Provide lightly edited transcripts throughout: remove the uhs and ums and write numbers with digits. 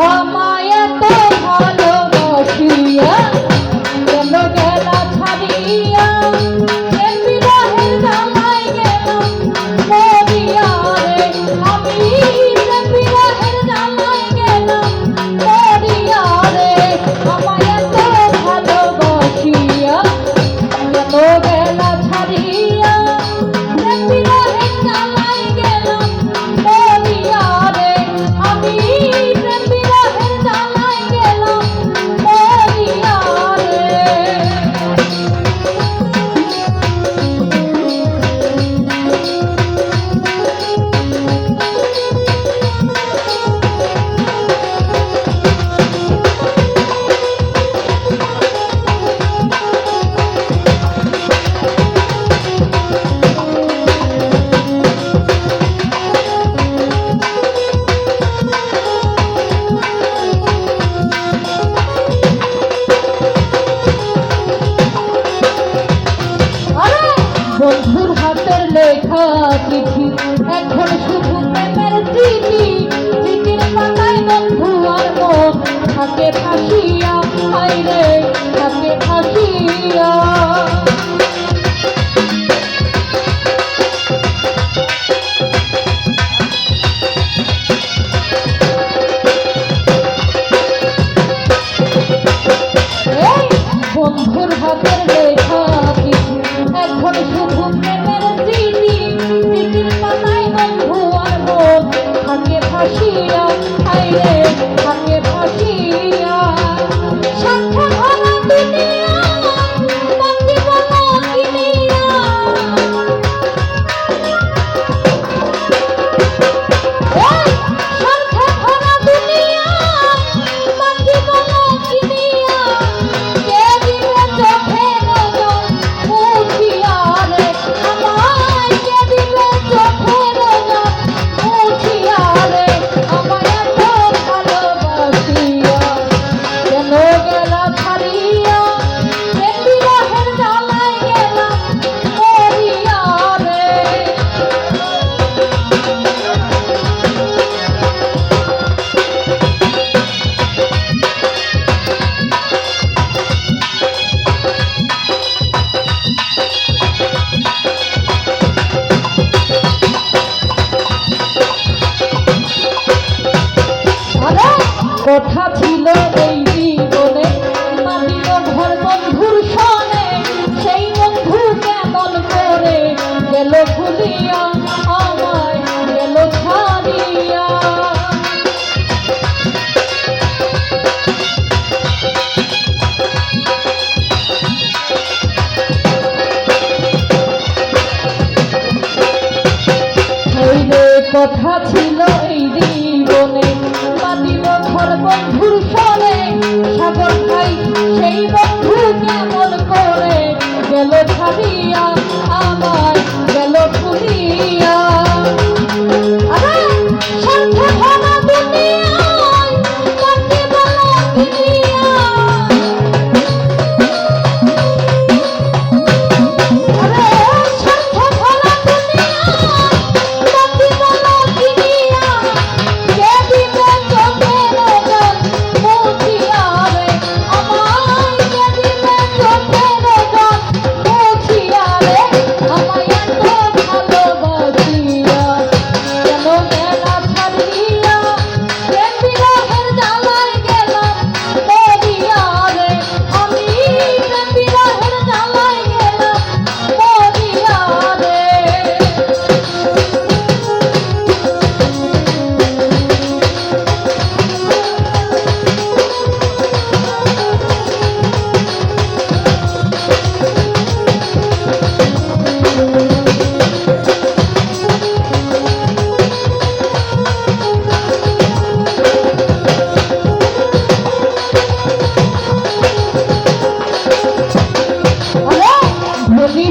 আমায় এত ভালোবাসিয়া কেন গেলা ছাড়িয়া প্রেম বিরহের জ্বালায় গেলাম মরিয়া রে আমি প্রেম বিরহের জ্বালায় গেলাম মরিয়া রে আমায় এত ভালোবাসিয়া কেন গেলা ছাড়িয়া প্রেম বিরহের জ্বালায় গেলাম মরিয়া রে আমি প্রেম বিরহের জ্বালায় গেলাম মরিয়া রে। বন্ধুর হাতের লেখা চিঠি এখন শুধু প্রেমের চিঠি চিঠির পাতায় বন্ধু আর মন থাকে ফাঁসিয়া আইরে থাকে ফাঁসিয়া বন্ধুর হাতের লেখা চিঠি এখন শুধু প্রেমের চিঠি চিঠির পাতায় বন্ধু আর মন থাকে ফাঁসিয়া আইরে থাকে ফাঁসিয়া সাথে ভরা দুনিয়া বাকি বলো কিনিয়া সাথে ভরা দুনিয়া বাকি বলো কিনিয়া কে দিবে চোখের জল মুছিয়া রে আমায় কে দিবে চোখের জল মুছিয়া রে আমায় এত ভালোবাসিয়া কেন গেলা ছাড়িয়া প্রেম বিরহের জ্বালায় গেলাম মরিয়া রে। কথা ছিল এই জীবনে মানিল ঘর বন্ধুর সনে সেই বন্ধু কেমন করে গেল ভুলিয়া আমায় গেল ছাড়িয়া কথা ছিল এই জীবনে বাদিল ঘর বন্ধুর সনে সাগর ভাই সেই বন্ধু কেমন করে গেল ছাড়িয়া আমায় গেল ভুলিয়া সাথে ভরা দুনিয়ায় কাকে বলো কিনিয়া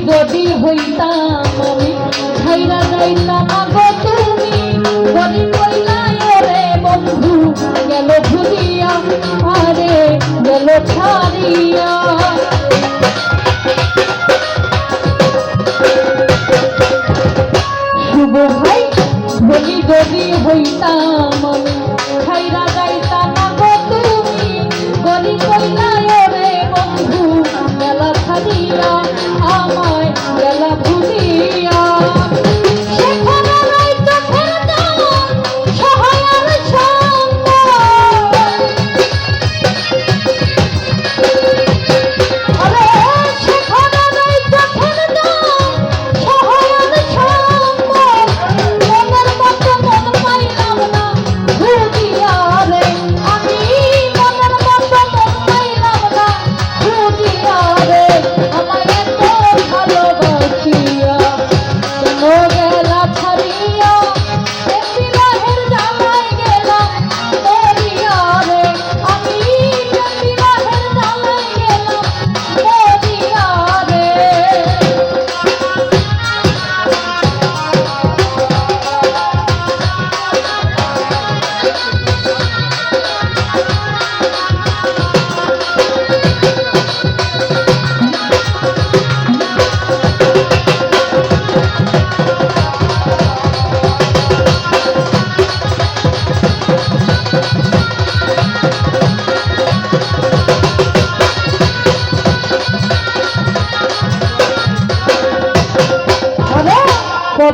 যদি হইতাম আমি ছাইরা যাইতাম আগো তুমি বলি কইলাই রে বন্ধু গেল ভুলিয়া আরে গেল ছাড়িয়া শুভ ভাই বলি যদি হইতাম আমি ছাইরা যাইতাম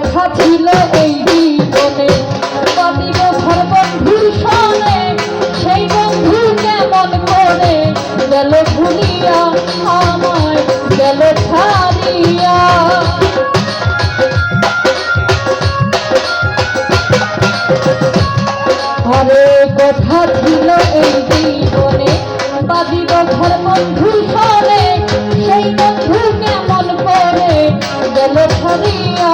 কথা ছিল এই জীবনে বাদিব ঘর বন্ধুর সনে সেই বন্ধু কেমন করে গেল ভুলিয়া আমায় গেল ছাড়িয়া আরে কথা ছিল এই জীবনে বাদিব ঘর বন্ধুর সনে সেই বন্ধু কেমন করে গেল ছাড়িয়া